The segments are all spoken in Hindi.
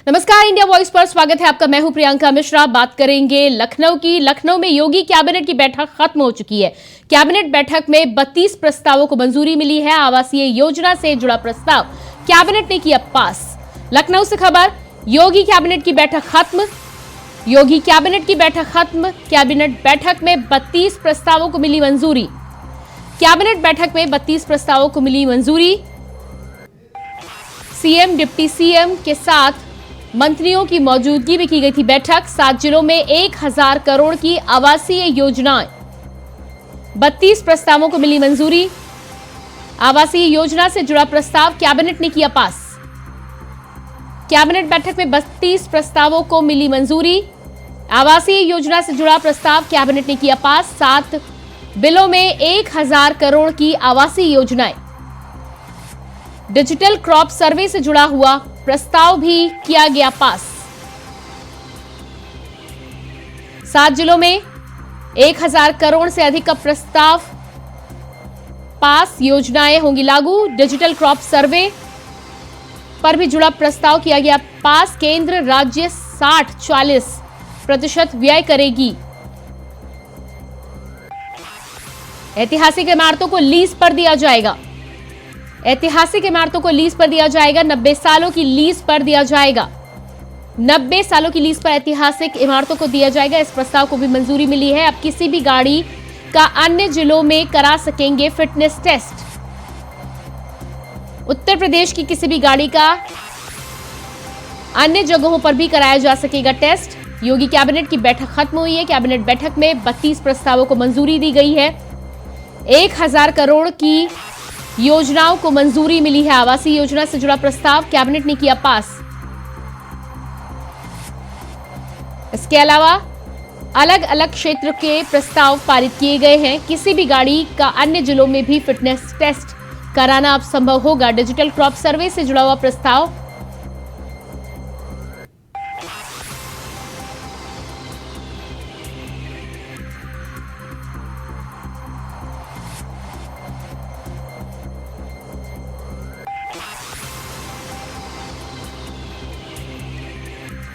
नमस्कार, इंडिया वॉइस पर स्वागत है आपका। मैं हूं प्रियंका मिश्रा। बात करेंगे लखनऊ की। लखनऊ में योगी कैबिनेट की बैठक खत्म हो चुकी है। कैबिनेट बैठक में 32 प्रस्तावों को मंजूरी मिली है। आवासीय योजना से जुड़ा प्रस्ताव कैबिनेट ने किया पास। लखनऊ से खबर, योगी कैबिनेट की बैठक खत्म। योगी कैबिनेट की बैठक खत्म। कैबिनेट बैठक में 32 प्रस्तावों को मिली मंजूरी। कैबिनेट बैठक में 32 प्रस्तावों को मिली मंजूरी। सीएम, डिप्टी सीएम के साथ मंत्रियों की मौजूदगी में की गई थी बैठक। 7 जिलों में 1000 करोड़ की आवासीय योजनाएं, 32 प्रस्तावों को मिली मंजूरी। आवासीय योजना से जुड़ा प्रस्ताव कैबिनेट ने किया पास। कैबिनेट बैठक में 32 प्रस्तावों को मिली मंजूरी। आवासीय योजना से जुड़ा प्रस्ताव कैबिनेट ने किया पास। 7 बिलों में 1000 करोड़ की आवासीय योजनाएं। डिजिटल क्रॉप सर्वे से जुड़ा हुआ प्रस्ताव भी किया गया पास। 7 जिलों में 1000 करोड़ से अधिक का प्रस्ताव पास। योजनाएं होंगी लागू। डिजिटल क्रॉप सर्वे पर भी जुड़ा प्रस्ताव किया गया पास। केंद्र राज्य 60-40% व्यय करेगी। ऐतिहासिक इमारतों को लीज पर दिया जाएगा। ऐतिहासिक इमारतों को लीज पर दिया जाएगा। 90 सालों की लीज पर दिया जाएगा। 90 सालों की लीज पर ऐतिहासिक इमारतों को दिया जाएगा। इस प्रस्ताव को भी मंजूरी मिली है। अब किसी भी गाड़ी का अन्य जिलों में करा सकेंगे फिटनेस टेस्ट। उत्तर प्रदेश की किसी भी गाड़ी का अन्य जगहों पर भी कराया जा सकेगा टेस्ट। योगी कैबिनेट की बैठक खत्म हुई है। कैबिनेट बैठक में 32 प्रस्तावों को मंजूरी दी गई है। 1000 करोड़ की योजनाओं को मंजूरी मिली है। आवासीय योजना से जुड़ा प्रस्ताव कैबिनेट ने किया पास। इसके अलावा अलग अलग क्षेत्र के प्रस्ताव पारित किए गए हैं। किसी भी गाड़ी का अन्य जिलों में भी फिटनेस टेस्ट कराना अब संभव होगा। डिजिटल क्रॉप सर्वे से जुड़ा हुआ प्रस्ताव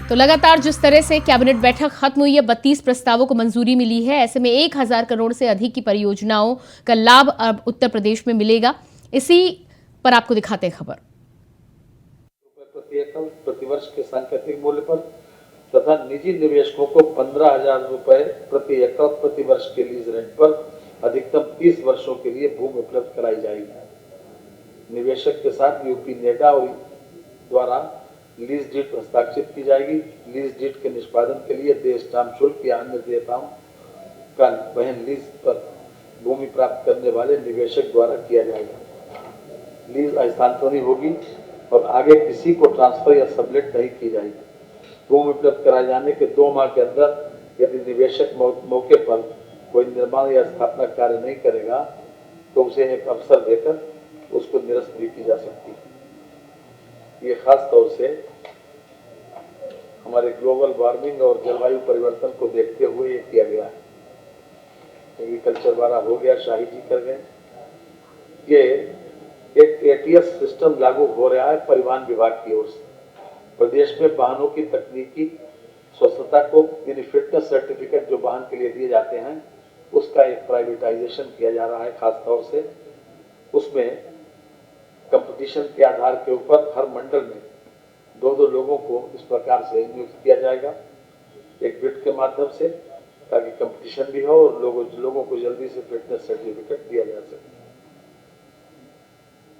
तो लगातार जिस तरह से कैबिनेट बैठक खत्म हुई है, 32 प्रस्तावों को मंजूरी मिली है। ऐसे में 1000 करोड़ से अधिक की परियोजनाओं का लाभ अब उत्तर प्रदेश में मिलेगा। इसी पर आपको दिखाते हैं खबर। प्रति एकड़ प्रतिवर्ष के सांकेतिक मूल्य पर तथा निजी निवेशकों को 15,000 रुपए प्रति एकड़ प्रतिवर्ष के लीज रेंट पर अधिकतम 30 वर्षों के लिए भूमि उपलब्ध कराई जाएगी। निवेशक के साथ यूपी नेडा और द्वारा लीज डीड हस्ताक्षरित की जाएगी। लीज डीड के निष्पादन के लिए देय स्टाम्प शुल्क या अन्य देयताओं का वहन लीज पर भूमि प्राप्त करने वाले निवेशक द्वारा किया जाएगा। लीज हस्तांतरण होगी और आगे किसी को ट्रांसफर या सबलेट नहीं की जाएगी। भूमि उपलब्ध कराए जाने के 2 माह के अंदर यदि निवेशक मौके पर कोई निर्माण या स्थापना कार्य नहीं करेगा तो उसे एक अवसर देकर उसको निरस्त भी की जा सकती है। ये खास तौर से हमारे ग्लोबल वार्मिंग और जलवायु परिवर्तन को देखते हुए ये किया गया है। एग्रीकल्चर वाला हो गया, शाही जी कर गए। ये एक एटीएस सिस्टम लागू हो रहा है परिवहन विभाग की ओर से। प्रदेश में वाहनों की तकनीकी स्वच्छता को यानी फिटनेस सर्टिफिकेट जो वाहन के लिए दिए जाते हैं उसका एक प्राइवेटाइजेशन किया जा रहा है। खास तौर से उसमें कंपटीशन के आधार के ऊपर हर मंडल में 2-2 लोगों को इस प्रकार से नियुक्त किया जाएगा, एक बिड के माध्यम से, ताकि कंपटीशन भी हो और लोगों को जल्दी से फिटनेस सर्टिफिकेट दिया जा सके।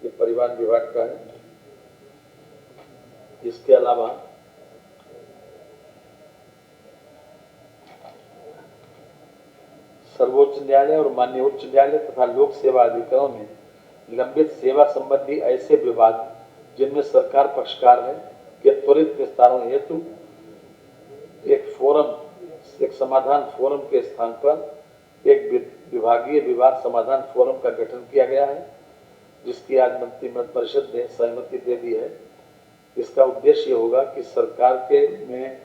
ये परिवहन विभाग का है। इसके अलावा सर्वोच्च न्यायालय और माननीय उच्च न्यायालय तथा लोक सेवा अधिकारियों में लंबित सेवा संबंधी ऐसे विवाद जिनमें सरकार पक्षकार है के त्वरित निस्तारण हेतु एक समाधान फोरम के स्थान पर एक विभागीय विवाद समाधान फोरम का गठन किया गया है, जिसकी आज मंत्रिपरिषद ने सहमति दे दी है। इसका उद्देश्य होगा कि सरकार के में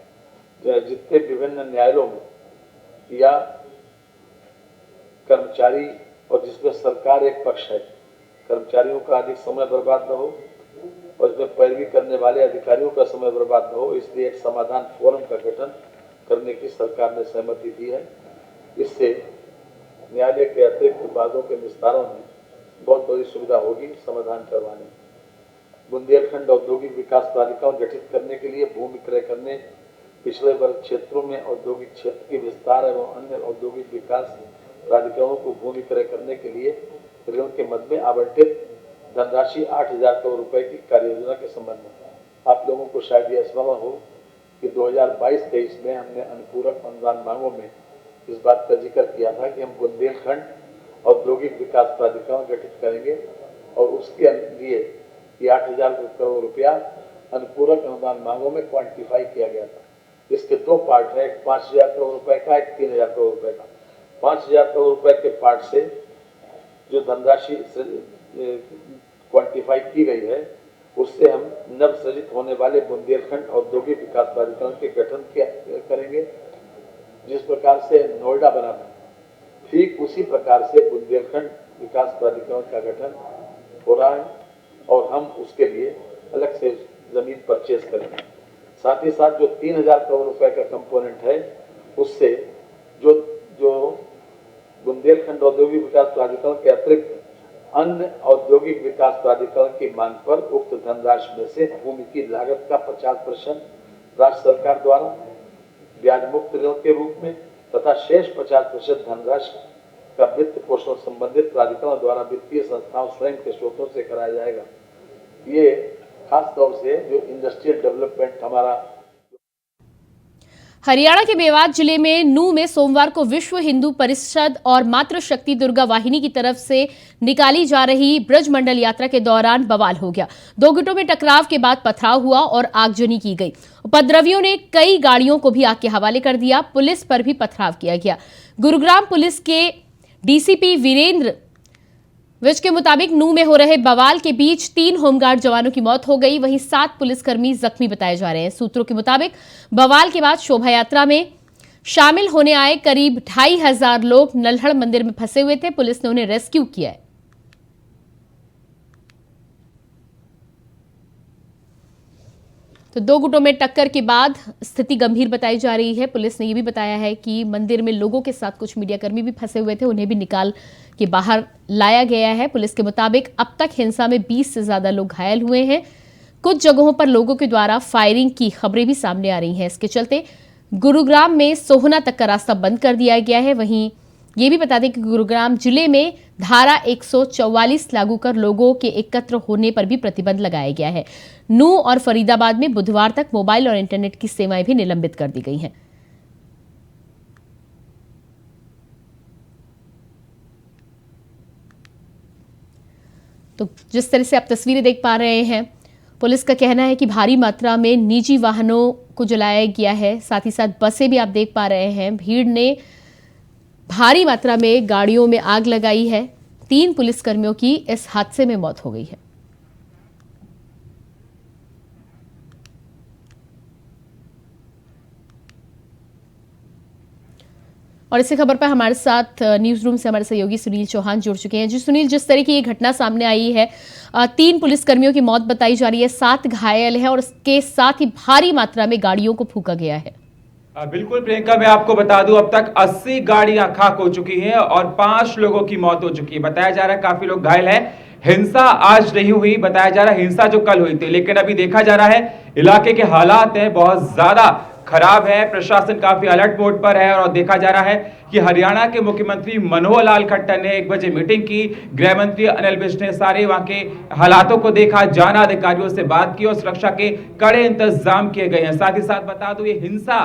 जितने विभिन्न न्यायालयों में या कर्मचारी और जिसमें सरकार एक पक्ष है, कर्मचारियों का अधिक समय बर्बाद न हो और इसमें पैरवी करने वाले अधिकारियों का समय बर्बाद न हो, इसलिए एक समाधान फोरम का गठन करने की सरकार ने सहमति दी है। इससे न्यायालय के अतिरिक्त वादों के निस्तारण में बहुत बड़ी सुविधा होगी समाधान करवाने। बुंदेलखंड औद्योगिक विकास प्राधिकरण गठित करने के लिए भूमि क्रय करने, पिछड़े वर्ग क्षेत्रों में औद्योगिक क्षेत्र के विस्तार एवं अन्य औद्योगिक विकास प्राधिकरणों को भूमि क्रय करने के लिए ऋण के मद में आवंटित धनराशि 8,000 करोड़ रुपए की कार्य योजना के संबंध में आप लोगों को शायद यह स्मरण हो कि 2022-23 में हमने अनुपूरक अनुदान मांगों में इस बात का जिक्र किया था कि हम बुंदेलखंड औद्योगिक विकास प्राधिकरण गठित करेंगे और उसके लिए ये 8,000 करोड़ रुपया अनुपूरक अनुदान मांगों में क्वांटिफाई किया गया था। इसके दो पार्ट है, एक 5,000 करोड़ रुपए का, एक 3,000 करोड़ रुपए का। 5,000 करोड़ रुपए के पार्ट से जो धनराशि क्वांटिफाई की गई है उससे हम नव सृजित होने वाले बुंदेलखंड औद्योगिक विकास प्राधिकरण के गठन करेंगे। जिस प्रकार से नोएडा बना था, ठीक उसी प्रकार से बुंदेलखंड विकास प्राधिकरण का गठन हो रहा है और हम उसके लिए अलग से जमीन परचेज करेंगे। साथ ही साथ जो 3,000 करोड़ रुपए का कंपोनेंट है उससे जो बुंदेलखंड औद्योगिक विकास प्राधिकरण के अतिरिक्त अन्य औद्योगिक विकास प्राधिकरण की मांग पर उक्त धनराशि में से भूमि की लागत का 50% राज्य सरकार द्वारा ब्याज मुक्त ऋण के रूप में तथा शेष 50% धनराशि का वित्त पोषण संबंधित प्राधिकरण द्वारा वित्तीय संस्थाओं स्वयं के स्रोतों से कराया जाएगा। ये खास तौर से जो इंडस्ट्रियल डेवलपमेंट हमारा हरियाणा के मेवात जिले में नूह में सोमवार को विश्व हिंदू परिषद और मातृशक्ति दुर्गा वाहिनी की तरफ से निकाली जा रही ब्रजमंडल यात्रा के दौरान बवाल हो गया। दो गुटों में टकराव के बाद पथराव हुआ और आगजनी की गई। उपद्रवियों ने कई गाड़ियों को भी आग के हवाले कर दिया। पुलिस पर भी पथराव किया गया। गुरुग्राम पुलिस के डीसीपी वीरेंद्र विज के मुताबिक नूह में हो रहे बवाल के बीच 3 होमगार्ड जवानों की मौत हो गई, वहीं 7 पुलिसकर्मी जख्मी बताए जा रहे हैं। सूत्रों के मुताबिक बवाल के बाद शोभा यात्रा में शामिल होने आए करीब 2,500 लोग नल्हड़ मंदिर में फंसे हुए थे। पुलिस ने उन्हें रेस्क्यू किया है। तो दो गुटों में टक्कर के बाद स्थिति गंभीर बताई जा रही है। पुलिस ने यह भी बताया है कि मंदिर में लोगों के साथ कुछ मीडियाकर्मी भी फंसे हुए थे, उन्हें भी निकाल के बाहर लाया गया है। पुलिस के मुताबिक अब तक हिंसा में 20 से ज्यादा लोग घायल हुए हैं। कुछ जगहों पर लोगों के द्वारा फायरिंग की खबरें भी सामने आ रही हैं। इसके चलते गुरुग्राम में सोहना तक का रास्ता बंद कर दिया गया है। वहीं ये भी बता दें कि गुरुग्राम जिले में धारा 144 लागू कर लोगों के एकत्र होने पर भी प्रतिबंध लगाया गया है। नूह और फरीदाबाद में बुधवार तक मोबाइल और इंटरनेट की सेवाएं भी निलंबित कर दी गई हैं। तो जिस तरह से आप तस्वीरें देख पा रहे हैं, पुलिस का कहना है कि भारी मात्रा में निजी वाहनों को जलाया गया है। साथ ही साथ बसें भी आप देख पा रहे हैं। भीड़ ने भारी मात्रा में गाड़ियों में आग लगाई है। 3 पुलिसकर्मियों की इस हादसे में मौत हो गई है। और इसी खबर पर हमारे साथ न्यूज रूम से हमारे सहयोगी सुनील चौहान जुड़ चुके हैं। जी सुनील, जिस तरह की ये घटना सामने आई है, 3 पुलिसकर्मियों की मौत बताई जा रही है, 7 घायल हैं और इसके साथ ही भारी मात्रा में गाड़ियों को फूंका गया है। बिल्कुल प्रियंका, मैं आपको बता दूं अब तक 80 गाड़ियां खाक हो चुकी हैं और 5 लोगों की मौत हो चुकी है। बताया जा रहा है काफी लोग घायल हैं। हिंसा आज नहीं हुई, बताया जा रहा है हिंसा जो कल हुई थी, लेकिन अभी देखा जा रहा है इलाके के हालात हैं बहुत ज्यादा खराब है। प्रशासन काफी अलर्ट मोड पर है और देखा जा रहा है कि हरियाणा के मुख्यमंत्री मनोहर लाल खट्टर ने 1 बजे मीटिंग की। गृह मंत्री अनिल विज ने सारे वहां के हालातों को देखा, जाना, अधिकारियों से बात की और सुरक्षा के कड़े इंतजाम किए गए हैं। साथ ही साथ बता दूं ये हिंसा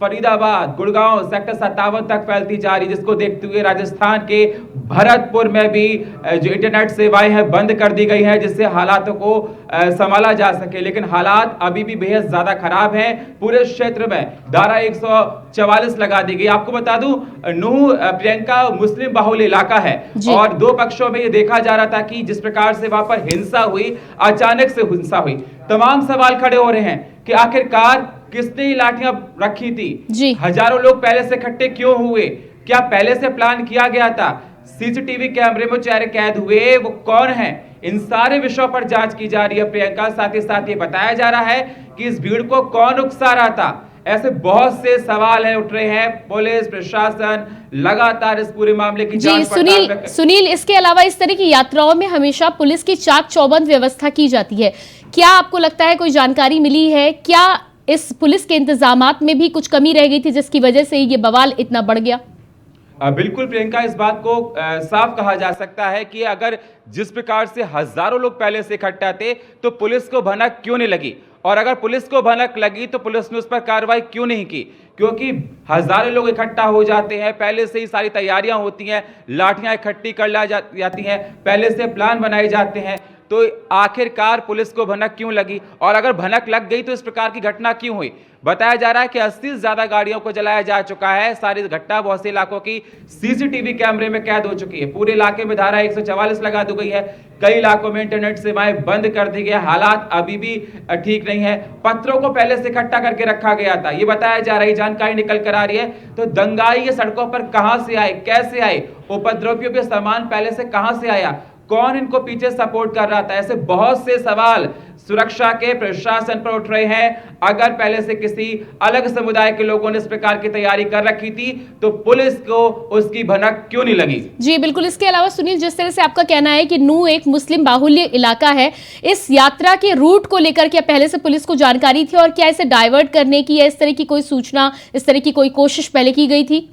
फरीदाबाद, गुड़गांव, सेक्टर 57 तक फैलती जा रही, जिसको देखते हुए राजस्थान के भरतपुर में भी जो इंटरनेट सेवाएं हैं बंद कर दी गई है, जिससे हालातों को संभाला जा सके। लेकिन हालात अभी भी बेहद ज्यादा खराब हैं। पूरे क्षेत्र में धारा 144 लगा दी गई। आपको बता दूं नूह प्रियंका मुस्लिम बाहुल्य इलाका है और 2 पक्षों में ये देखा जा रहा था कि जिस प्रकार से वहां पर हिंसा हुई, अचानक से हिंसा हुई। तमाम सवाल खड़े हो रहे हैं कि आखिरकार किसने लाठियां रखी थी, हजारों लोग पहले से इकट्ठे क्यों हुए, क्या पहले से प्लान किया गया था, सीसीटीवी कैमरे में चेहरे कैद हुए, वो कौन है, इन सारे विषयों पर जांच की जा रही है प्रियंका। साथ ही साथ ये बताया जा रहा है कि इस भीड़ को कौन उकसा रहा था। ऐसे बहुत से सवाल है उठ रहे हैं। पुलिस प्रशासन लगातार इस पूरे मामले की जी जांच पड़ताल में सुनील, इसके अलावा इस तरह की यात्राओं में हमेशा पुलिस की चाक चौबंद व्यवस्था की जाती है। क्या आपको लगता है कोई जानकारी मिली है? क्या इस पुलिस के इंतजामात में भी कुछ कमी रह गई थी जिसकी वजह से ये बवाल इतना बढ़ गया? बिल्कुल प्रियंका, इस बात को साफ कहा जा सकता है कि अगर जिस प्रकार से हजारों लोग पहले से इकट्ठा थे तो पुलिस को भनक क्यों नहीं लगी, और अगर पुलिस को भनक लगी तो पुलिस ने उस पर कार्रवाई क्यों नहीं की? क्योंकि हजारों लोग इकट्ठा हो जाते हैं, पहले से ही सारी तैयारियां होती हैं, लाठियां इकट्ठी कर ला जाती हैं, पहले से प्लान बनाए जाते हैं, तो आखिरकार पुलिस को भनक क्यों लगी? और अगर भनक लग गई तो इस प्रकार की घटना क्यों हुई? बताया जा रहा है कि 80 से ज्यादा गाड़ियों को जलाया जा चुका है। सारी घटना बहुत से इलाकों की सीसीटीवी कैमरे में कैद हो चुकी है। पूरे इलाके में धारा 144 लगा दी गई है। कई इलाकों में इंटरनेट सेवाएं बंद कर दी गई। हालात अभी भी ठीक नहीं है। पत्थरों को पहले से इकट्ठा करके रखा गया था, ये बताया जा रही जानकारी निकल कर आ रही है। तो दंगाई ये सड़कों पर कहां से आए, कैसे आए? उपद्रवियों के सामान पहले से कहां से आया? कौन इनको पीछे सपोर्ट कर रहा था? ऐसे बहुत से सवाल सुरक्षा के प्रशासन पर उठ रहे हैं। अगर पहले से किसी अलग समुदाय के लोगों ने इस प्रकार की तैयारी कर रखी थी तो पुलिस को उसकी भनक क्यों नहीं लगी? जी बिल्कुल। इसके अलावा सुनील, जिस तरह से आपका कहना है कि नूह एक मुस्लिम बाहुल्य इलाका है, इस यात्रा के रूट को लेकर क्या पहले से पुलिस को जानकारी थी, और क्या इसे डाइवर्ट करने की या इस तरह की कोई सूचना, इस तरह की कोई कोशिश पहले की गई थी?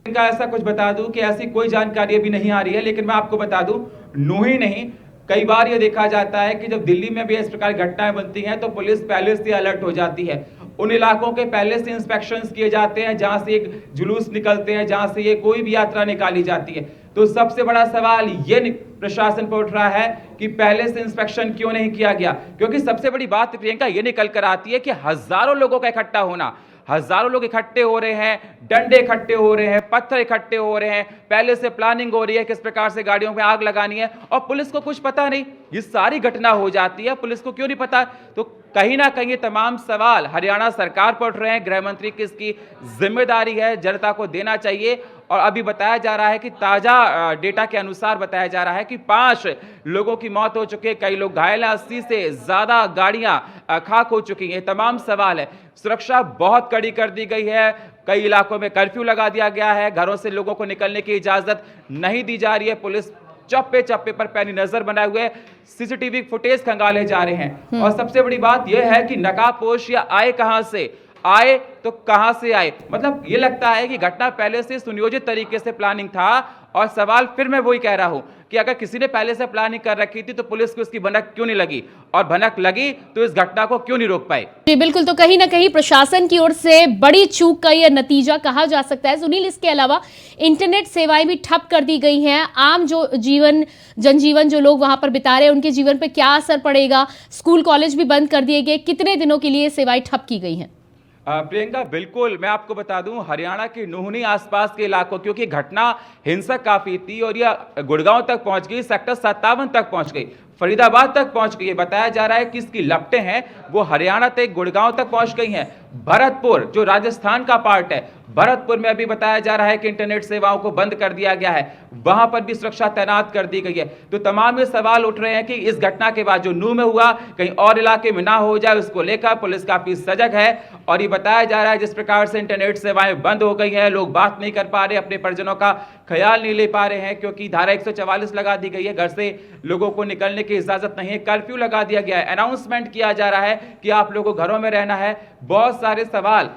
इनका ऐसा कुछ बता दूं कि ऐसी कोई जानकारी अभी नहीं आ रही है, लेकिन मैं आपको बता दूं, नूह ही नहीं, कई बार ये देखा जाता है कि जब दिल्ली में भी इस प्रकार घटनाएं बनती हैं तो पुलिस पहले से अलर्ट हो जाती है। उन इलाकों के पहले से इंस्पेक्शंस किए जाते हैं जहां से एक जुलूस निकलते हैं, जहां से ये कोई भी यात्रा निकाली जाती है। तो सबसे बड़ा सवाल ये प्रशासन पर उठ रहा है कि पहले से इंस्पेक्शन क्यों नहीं किया गया? क्योंकि सबसे बड़ी बात प्रियंका ये निकल कर आती है कि हजारों लोगों का इकट्ठा होना, हजारों लोग इकट्ठे हो रहे हैं, डंडे इकट्ठे हो रहे हैं, पत्थर इकट्ठे हो रहे हैं, पहले से प्लानिंग हो रही है किस प्रकार से गाड़ियों में आग लगानी है, और पुलिस को कुछ पता नहीं। ये सारी घटना हो जाती है, पुलिस को क्यों नहीं पता? तो कहीं ना कहीं ये तमाम सवाल हरियाणा सरकार पर उठ रहे हैं। गृह मंत्री की इसकी जिम्मेदारी है, जनता को देना चाहिए। और अभी बताया जा रहा है कि ताजा डेटा के अनुसार बताया जा रहा है कि 5 लोगों की मौत हो चुकी है, कई लोग घायल हैं, 80 से ज्यादा गाड़ियां खाक हो चुकी हैं। तमाम सवाल है। सुरक्षा बहुत कड़ी कर दी गई है, कई इलाकों में कर्फ्यू लगा दिया गया है, घरों से लोगों को निकलने की इजाजत नहीं दी जा रही है। पुलिस चप्पे चप्पे पर पैनी नजर बनाए हुए सीसीटीवी फुटेज खंगाले जा रहे हैं। और सबसे बड़ी बात यह है कि नकाबपोश या आए कहां से, आए तो कहां से आए? मतलब ये लगता है कि घटना पहले से सुनियोजित तरीके से प्लानिंग था। और सवाल फिर मैं वही कह रहा हूं कि अगर किसी ने पहले से प्लानिंग कर रखी थी तो पुलिस को उसकी भनक क्यों नहीं लगी, और भनक लगी तो इस घटना को क्यों नहीं रोक पाए? जी बिल्कुल। तो कहीं ना कहीं प्रशासन की ओर से बड़ी चूक का यह नतीजा कहा जा सकता है। सुनील, इसके अलावा इंटरनेट सेवाएं भी ठप कर दी गई हैं। आम जो जनजीवन जो लोग वहां पर बिता रहे हैं उनके जीवन पर क्या असर पड़ेगा? स्कूल कॉलेज भी बंद कर दिए गए। कितने दिनों के लिए सेवाएं ठप की गई हैं? प्रियंका, बिल्कुल मैं आपको बता दूं, हरियाणा के नूहनी आसपास के इलाकों, क्योंकि घटना हिंसक काफी थी और यह गुड़गांव तक पहुंच गई, सेक्टर 57 तक पहुंच गई, फरीदाबाद तक पहुंच गई। बताया जा रहा है कि इसकी लपटें हैं वो हरियाणा तक, गुड़गांव तक पहुंच गई हैं। भरतपुर जो राजस्थान का पार्ट है, भरतपुर में अभी बताया जा रहा है कि इंटरनेट सेवाओं को बंद कर दिया गया है, वहां पर भी सुरक्षा तैनात कर दी गई है। तो तमाम ये सवाल उठ रहे हैं कि इस घटना के बाद जो नूह में हुआ कहीं और इलाके में ना हो जाए, उसको लेकर पुलिस काफी सजग है। और ये बताया जा रहा है जिस प्रकार से इंटरनेट सेवाएं बंद हो गई हैं, लोग बात नहीं कर पा रहे, अपने परिजनों का ख्याल नहीं ले पा रहे हैं, क्योंकि धारा 144 लगा दी गई है, घर से लोगों को निकलने की इजाजत नहीं है, कर्फ्यू लगा दिया गया है, अनाउंसमेंट किया जा रहा है कि आप लोगों को घरों में रहना है। बहुत सारे सवाल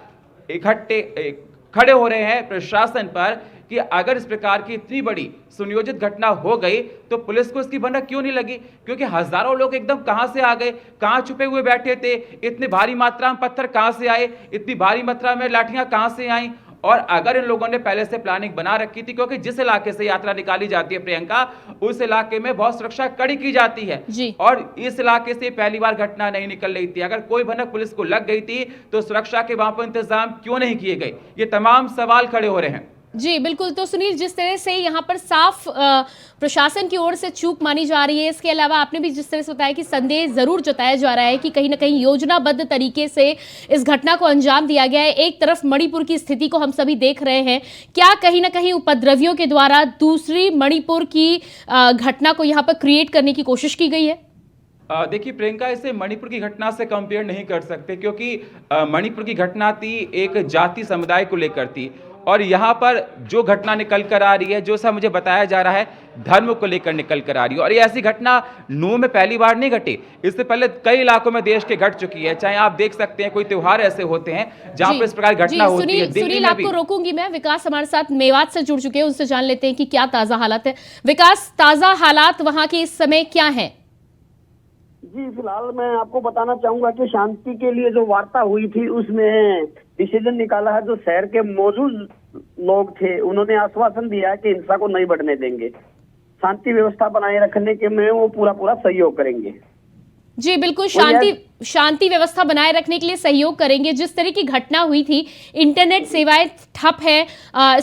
इकट्ठे खड़े हो रहे हैं प्रशासन पर कि अगर इस प्रकार की इतनी बड़ी सुनियोजित घटना हो गई तो पुलिस को इसकी भनक क्यों नहीं लगी? क्योंकि हजारों लोग एकदम कहां से आ गए, कहां छुपे हुए बैठे थे, इतनी भारी मात्रा में पत्थर कहां से आए, इतनी भारी मात्रा में लाठियां कहां से आई? और अगर इन लोगों ने पहले से प्लानिंग बना रखी थी, क्योंकि जिस इलाके से यात्रा निकाली जाती है प्रियंका, उस इलाके में बहुत सुरक्षा कड़ी की जाती है जी। और इस इलाके से पहली बार घटना नहीं निकल रही थी। अगर कोई भनक पुलिस को लग गई थी तो सुरक्षा के वहां पर इंतजाम क्यों नहीं किए गए? ये तमाम सवाल खड़े हो रहे हैं। जी बिल्कुल। तो सुनील, जिस तरह से यहाँ पर साफ प्रशासन की ओर से चूक मानी जा रही है, इसके अलावा आपने भी जिस तरह से बताया कि संदेह जरूर जताया जा रहा है कि कहीं ना कहीं योजनाबद्ध तरीके से इस घटना को अंजाम दिया गया है। एक तरफ मणिपुर की स्थिति को हम सभी देख रहे हैं, क्या कहीं ना कहीं उपद्रवियों के द्वारा दूसरी मणिपुर की घटना को यहाँ पर क्रिएट करने की कोशिश की गई है? देखिए प्रियंका, इसे मणिपुर की घटना से कंपेयर नहीं कर सकते, क्योंकि मणिपुर की घटना थी एक जाति समुदाय को लेकर थी, और यहाँ पर जो घटना निकल कर आ रही है, जो सा मुझे बताया जा रहा है, धर्म को लेकर निकल कर आ रही है। और ये ऐसी घटना नूह में पहली बार नहीं घटी, इससे पहले कई इलाकों में देश के घट चुकी है। चाहे आप देख सकते हैं कोई त्योहार ऐसे होते हैं जहां पर इस प्रकार घटना होती है। सुनील, आपको रोकूंगी मैं। विकास हमारे साथ मेवात से जुड़ चुके हैं, उनसे जान लेते हैं कि क्या ताजा हालात है। विकास, ताजा हालात वहां के इस समय क्या है? जी, फिलहाल मैं आपको बताना चाहूंगा कि शांति के लिए जो वार्ता हुई थी उसमें डिसीजन निकाला है। जो शहर के मौजूद लोग थे उन्होंने आश्वासन दिया है कि हिंसा को नहीं बढ़ने देंगे, शांति व्यवस्था बनाए रखने के में वो पूरा सहयोग करेंगे। जी बिल्कुल, शांति व्यवस्था बनाए रखने के लिए सहयोग करेंगे। जिस तरह की घटना हुई थी, इंटरनेट सेवाएं ठप है,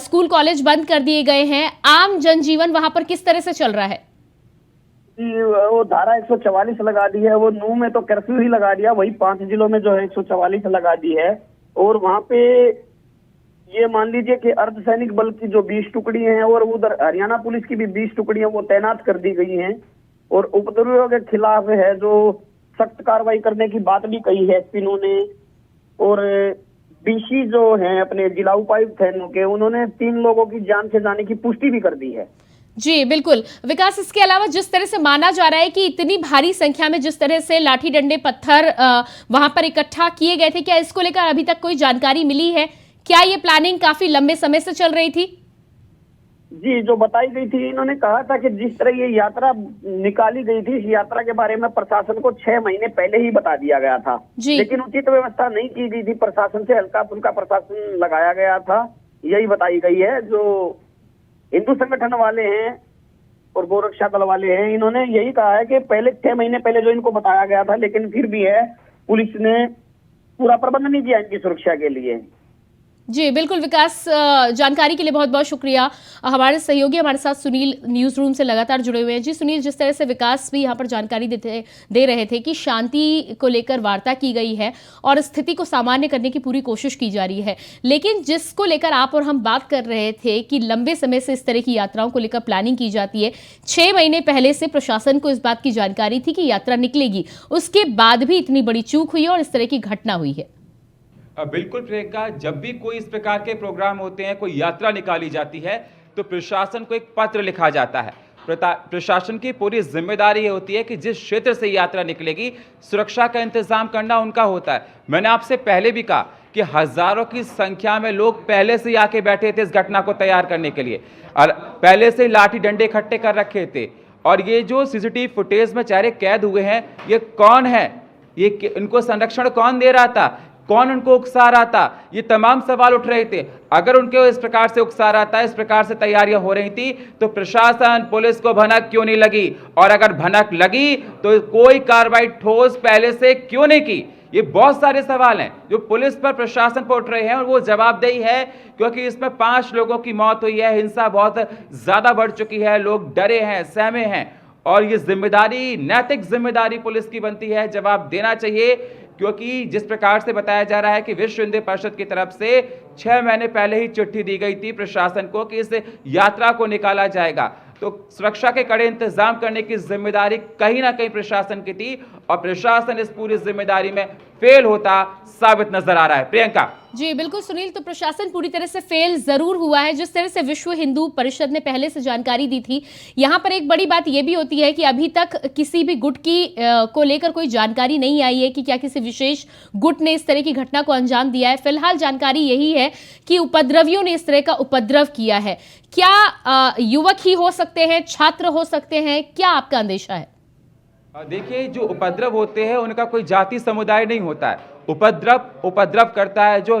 स्कूल कॉलेज बंद कर दिए गए हैं, आम जनजीवन वहां पर किस तरह से चल रहा है? वो धारा 144 लगा दी है। वो नूह में तो कर्फ्यू ही लगा दिया, वही 5 जिलों में जो है 144 लगा दी है। और वहां पे ये मान लीजिए कि अर्धसैनिक बल की जो 20 टुकड़ी हैं और उधर हरियाणा पुलिस की भी 20 टुकड़ियां वो तैनात कर दी गई हैं। और उपद्रवियों के खिलाफ है जो सख्त कार्रवाई करने की बात भी कही है एसपी ने। और डीसी जो हैं अपने जिला उपायुक्त हैं के, उन्होंने 3 लोगों की जान से जाने की पुष्टि भी कर दी है। जी बिल्कुल। विकास, इसके अलावा जिस तरह से माना जा रहा है कि इतनी भारी संख्या में जिस तरह से लाठी डंडे पत्थर वहां पर इकट्ठा किए गए थे, क्या इसको लेकर अभी तक कोई जानकारी मिली है? क्या ये प्लानिंग काफी लंबे समय से चल रही थी? जी, जो बताई गई थी, इन्होंने कहा था कि जिस तरह ये यात्रा निकाली गई थी, इस यात्रा के बारे में प्रशासन को 6 महीने पहले ही बता दिया गया था, लेकिन उचित व्यवस्था नहीं की गई थी। प्रशासन से हल्का फुल्का प्रशासन लगाया गया था, यही बताई गई है। जो हिंदू संगठन वाले हैं और गोरक्षा दल वाले हैं, इन्होंने यही कहा है कि पहले 6 महीने पहले जो इनको बताया गया था, लेकिन फिर भी है पुलिस ने पूरा प्रबंध नहीं किया इनकी सुरक्षा के लिए। जी बिल्कुल विकास, जानकारी के लिए बहुत बहुत शुक्रिया। हमारे सहयोगी हमारे साथ सुनील न्यूज रूम से लगातार जुड़े हुए हैं। जी सुनील, जिस तरह से विकास भी यहाँ पर जानकारी दे रहे थे कि शांति को लेकर वार्ता की गई है और स्थिति को सामान्य करने की पूरी कोशिश की जा रही है, लेकिन जिसको लेकर आप और हम बात कर रहे थे कि लंबे समय से इस तरह की यात्राओं को लेकर प्लानिंग की जाती है, 6 महीने पहले से प्रशासन को इस बात की जानकारी थी कि यात्रा निकलेगी, उसके बाद भी इतनी बड़ी चूक हुई है और इस तरह की घटना हुई है। बिल्कुल प्रियंका, जब भी कोई इस प्रकार के प्रोग्राम होते हैं, कोई यात्रा निकाली जाती है, तो प्रशासन को एक पत्र लिखा जाता है। प्रशासन की पूरी जिम्मेदारी होती है कि जिस क्षेत्र से यात्रा निकलेगी, सुरक्षा का इंतजाम करना उनका होता है। मैंने आपसे पहले भी कहा कि हजारों की संख्या में लोग पहले से आके बैठे थे इस घटना को तैयार करने के लिए, और पहले से लाठी डंडे इकट्ठे कर रखे थे। और ये जो सीसीटीवी फुटेज में चेहरे कैद हुए हैं, ये कौन है, ये इनको संरक्षण कौन दे रहा था, कौन उनको उकसा रहा था, ये तमाम सवाल उठ रहे थे। अगर उनको इस प्रकार से उकसा रहा था, इस प्रकार से तैयारियां हो रही थी, तो प्रशासन पुलिस को भनक क्यों नहीं लगी, और अगर भनक लगी तो कोई कार्रवाई ठोस पहले से क्यों नहीं की। ये बहुत सारे सवाल हैं जो पुलिस पर प्रशासन पर उठ रहे हैं, और वो जवाबदेही है क्योंकि इसमें 5 लोगों की मौत हुई है, हिंसा बहुत ज्यादा बढ़ चुकी है, लोग डरे हैं, सहमे हैं, और ये जिम्मेदारी, नैतिक जिम्मेदारी पुलिस की बनती है, जवाब देना चाहिए। क्योंकि जिस प्रकार से बताया जा रहा है कि विश्व हिंदू परिषद की तरफ से 6 महीने पहले ही चिट्ठी दी गई थी प्रशासन को कि इस यात्रा को निकाला जाएगा, तो सुरक्षा के कड़े इंतजाम करने की जिम्मेदारी कहीं ना कहीं प्रशासन की थी, और प्रशासन इस पूरी जिम्मेदारी में फेल होता साबित नजर आ रहा है। प्रियंका जी बिल्कुल सुनील, तो प्रशासन पूरी तरह से फेल जरूर हुआ है। जिस तरह से विश्व हिंदू परिषद ने पहले से जानकारी दी थी, यहाँ पर एक बड़ी बात यह भी होती है कि अभी तक किसी भी गुट की को लेकर कोई जानकारी नहीं आई है कि क्या किसी विशेष गुट ने इस तरह की घटना को अंजाम दिया है। फिलहाल जानकारी यही है कि उपद्रवियों ने इस तरह का उपद्रव किया है। क्या युवक ही हो सकते हैं, छात्र हो सकते हैं, क्या आपका अंदेशा है? देखिए, जो उपद्रव होते हैं उनका कोई जाति समुदाय नहीं होता है। उपद्रव करता है, जो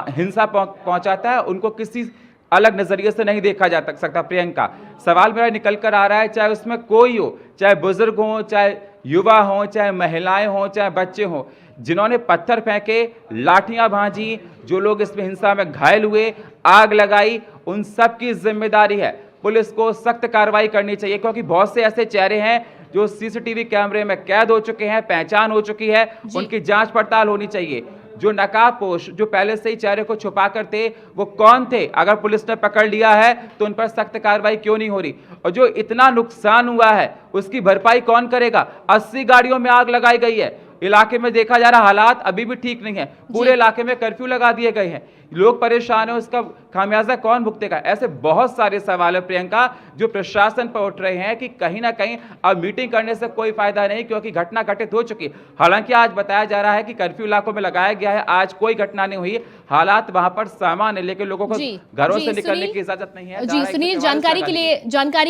हिंसा पहुंचाता है, उनको किसी अलग नजरिए से नहीं देखा जा सकता। प्रियंका, सवाल मेरा निकल कर आ रहा है, चाहे उसमें कोई हो, चाहे बुजुर्ग हो, चाहे युवा हों, चाहे महिलाएं हों, चाहे बच्चे हों, जिन्होंने पत्थर फेंके, लाठियां भांजी, जो लोग इसमें हिंसा में घायल हुए, आग लगाई, उन सब की जिम्मेदारी है। पुलिस को सख्त कार्रवाई करनी चाहिए, क्योंकि बहुत से ऐसे चेहरे हैं जो सीसीटीवी कैमरे में कैद हो चुके हैं, पहचान हो चुकी है, उनकी जांच पड़ताल होनी चाहिए। जो नकाबपोश, जो पहले से ही चेहरे को छुपा कर थे, वो कौन थे? अगर पुलिस ने पकड़ लिया है तो उन पर सख्त कार्रवाई क्यों नहीं हो रही? और जो इतना नुकसान हुआ है उसकी भरपाई कौन करेगा? 80 गाड़ियों में आग लगाई गई है। इलाके में देखा जा रहा हालात अभी भी ठीक नहीं है, पूरे इलाके में कर्फ्यू लगा दिए गए हैं, लोग परेशान है, उसका खामियाजा कौन भुगतेगा? ऐसे बहुत सारे सवाल है प्रियंका, जो प्रशासन पर उठ रहे हैं कि कहीं ना कहीं अब मीटिंग करने से कोई फायदा नहीं, क्योंकि घटना घटित हो चुकी। हालांकि आज बताया जा रहा है कि कर्फ्यू इलाकों में लगाया गया है, आज कोई घटना नहीं हुई, हालात वहां पर सामान्य, लेकिन लोगों को घरों से निकलने की इजाजत नहीं है। जी सुनील, जानकारी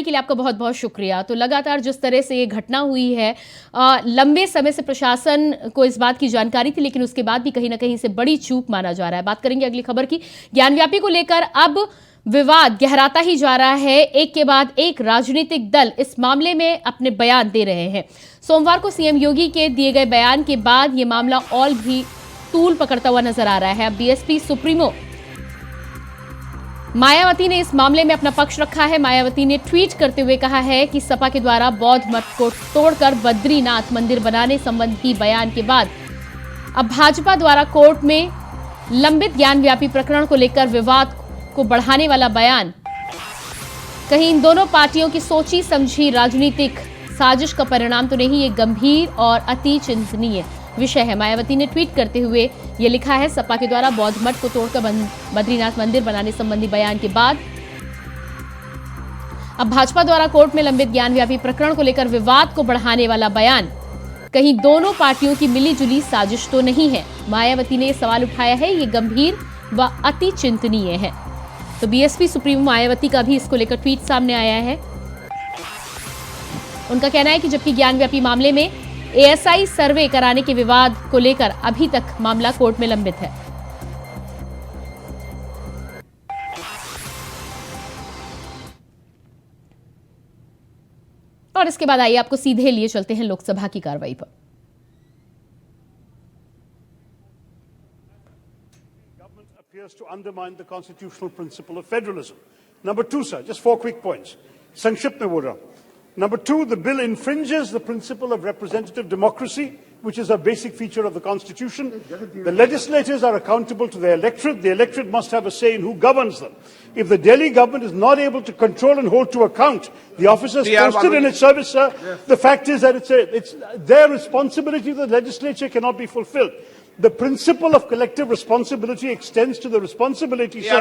के लिए आपका बहुत बहुत शुक्रिया। तो लगातार जिस तरह से ये घटना हुई है, लंबे समय से प्रशासन को इस बात की जानकारी थी, लेकिन उसके बाद भी कहीं ना कहीं से बड़ी चूक माना जा रहा है। बात करेंगे अगली खबर की। ज्ञानव्यापी को लेकर अब विवाद गहराता ही जा रहा है। एक के बाद एक राजनीतिक दल इस मामले में अपने बयान दे रहे हैं। सोमवार को सीएम योगी के दिए गए बयान के बाद यह मामला और भी तूल पकड़ता हुआ नजर आ रहा है। अब बीएसपी सुप्रीमो मायावती ने इस मामले में अपना पक्ष रखा है। मायावती ने ट्वीट करते हुए कहा है कि सपा के द्वारा बौद्ध मठ को तोड़कर बद्रीनाथ मंदिर बनाने संबंधी बयान के बाद अब भाजपा द्वारा कोर्ट में लंबित ज्ञानव्यापी प्रकरण को लेकर विवाद को बढ़ाने वाला बयान कहीं इन दोनों पार्टियों की सोची समझी राजनीतिक साजिश का परिणाम तो नहीं, ये गंभीर और अति चिंतनीय विषय है। मायावती ने ट्वीट करते हुए ये लिखा है, सपा के द्वारा बौद्ध मठ को तोड़कर बद्रीनाथ मंदिर बनाने संबंधी बयान के बाद अब भाजपा द्वारा कोर्ट में लंबित ज्ञानव्यापी प्रकरण को लेकर विवाद को बढ़ाने वाला बयान कहीं दोनों पार्टियों की मिलीजुली साजिश तो नहीं है। मायावती ने सवाल उठाया है, ये गंभीर व अति चिंतनीय है। तो बीएसपी सुप्रीमो मायावती का भी इसको लेकर ट्वीट सामने आया है। उनका कहना है कि जबकि ज्ञानव्यापी मामले में एएसआई सर्वे कराने के विवाद को लेकर अभी तक मामला कोर्ट में लंबित है। और इसके बाद आइए आपको सीधे लिए चलते हैं लोकसभा की कार्रवाई पर। Appears to undermine the constitutional principle of federalism. Number two, sir, just 4 quick points. संक्षिप्त में बोल रहा हूं। Number two, the bill infringes the principle of representative democracy, which is a basic feature of the Constitution. The legislators are accountable to their electorate. The electorate must have a say in who governs them. If the Delhi government is not able to control and hold to account the officers posted in its service, sir, the fact is that it's their responsibility. The legislature cannot be fulfilled. The principle of collective responsibility extends to the responsibility, sir,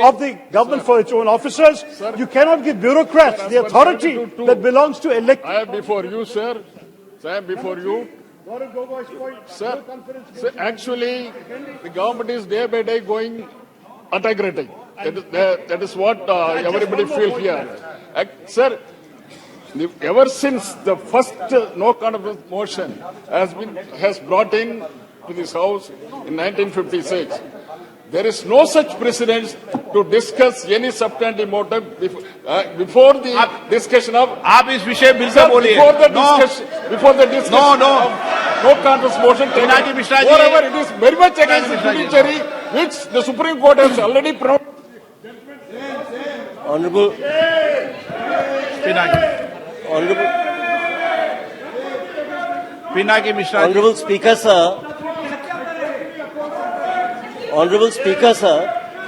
of the government for its own officers. Sir, you cannot give bureaucrats the authority that belongs to elect. I am before you, sir. I am before you. Sir, actually, the government is day by day going autocratic. That is what everybody feels here. Sir, ever since the first no confidence motion has brought in to this house in 1956, there is no such precedent to discuss any substantive motive before the discussion of. आप इस विषय बिल से बोलिए। Before the discussion No. of no contest motion. Pinaki Mishra ji. Moreover, it is very much against the judiciary, which the Supreme Court has already pronounced. Honorable Pinaki Mishra ji. Honorable Speaker, sir,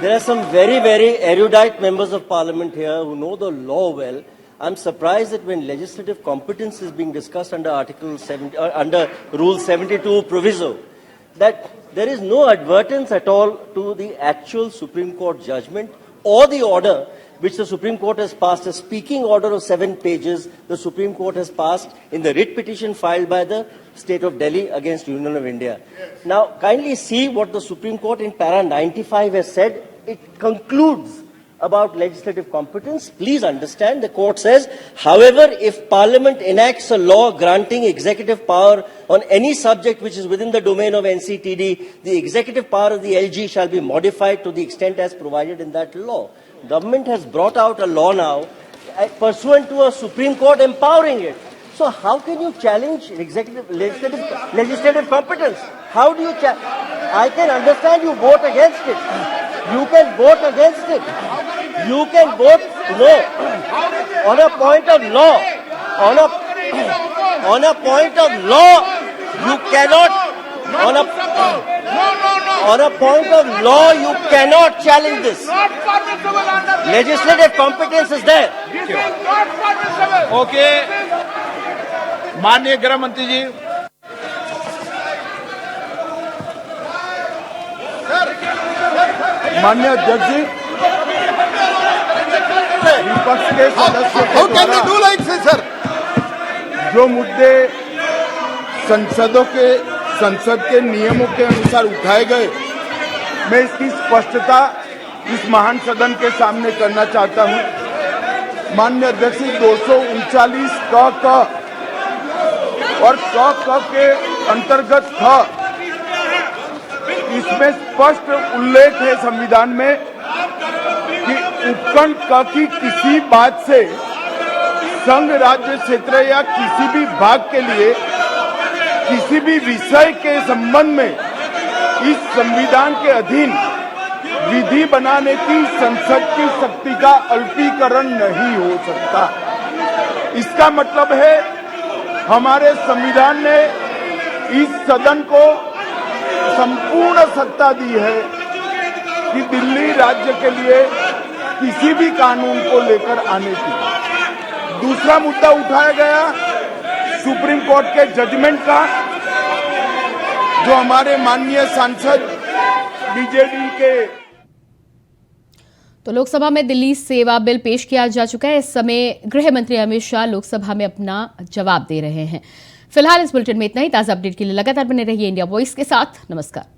there are some very, very erudite members of Parliament here who know the law well. I'm surprised that when legislative competence is being discussed under under Rule 72 proviso, that there is no advertence at all to the actual Supreme Court judgment or the order which the Supreme Court has passed, a speaking order of 7 pages the Supreme Court has passed in the writ petition filed by the State of Delhi against Union of India. Now, kindly see what the Supreme Court in para 95 has said. It concludes about legislative competence. Please understand, the court says, however, if Parliament enacts a law granting executive power on any subject which is within the domain of NCTD, the executive power of the LG shall be modified to the extent as provided in that law. Government has brought out a law now pursuant to a Supreme Court empowering it. So how can you challenge legislative competence? How do you I can understand you vote against it. You can vote against it. You can vote no. On a point of law. On a point of law, you cannot. On a point of law, you cannot challenge this. Legislative competence is there. Okay, माननीय गृह मंत्री जी। माननीय अध्यक्ष जी, विपक्ष के सदस्यों के द्वारा सर जो मुद्दे संसद के नियमों के अनुसार उठाए गए, मैं इसकी स्पष्टता इस महान सदन के सामने करना चाहता हूं। माननीय अध्यक्ष जी, 239 क और क के अंतर्गत इसमें स्पष्ट उल्लेख है संविधान में कि उपखंड क की किसी बात से संघ राज्य क्षेत्र या किसी भी भाग के लिए किसी भी विषय के संबंध में इस संविधान के अधीन विधि बनाने की संसद की शक्ति का अल्पीकरण नहीं हो सकता। इसका मतलब है हमारे संविधान ने इस सदन को संपूर्ण सत्ता दी है कि दिल्ली राज्य के लिए किसी भी कानून को लेकर आने की। दूसरा मुद्दा उठाया गया सुप्रीम कोर्ट के जजमेंट का, जो हमारे माननीय सांसद बीजेडी के। तो लोकसभा में दिल्ली सेवा बिल पेश किया जा चुका है। इस समय गृह मंत्री अमित शाह लोकसभा में अपना जवाब दे रहे हैं। फिलहाल इस बुलेटिन में इतना ही। ताजा अपडेट के लिए लगातार बने रहिए इंडिया वॉइस के साथ। नमस्कार।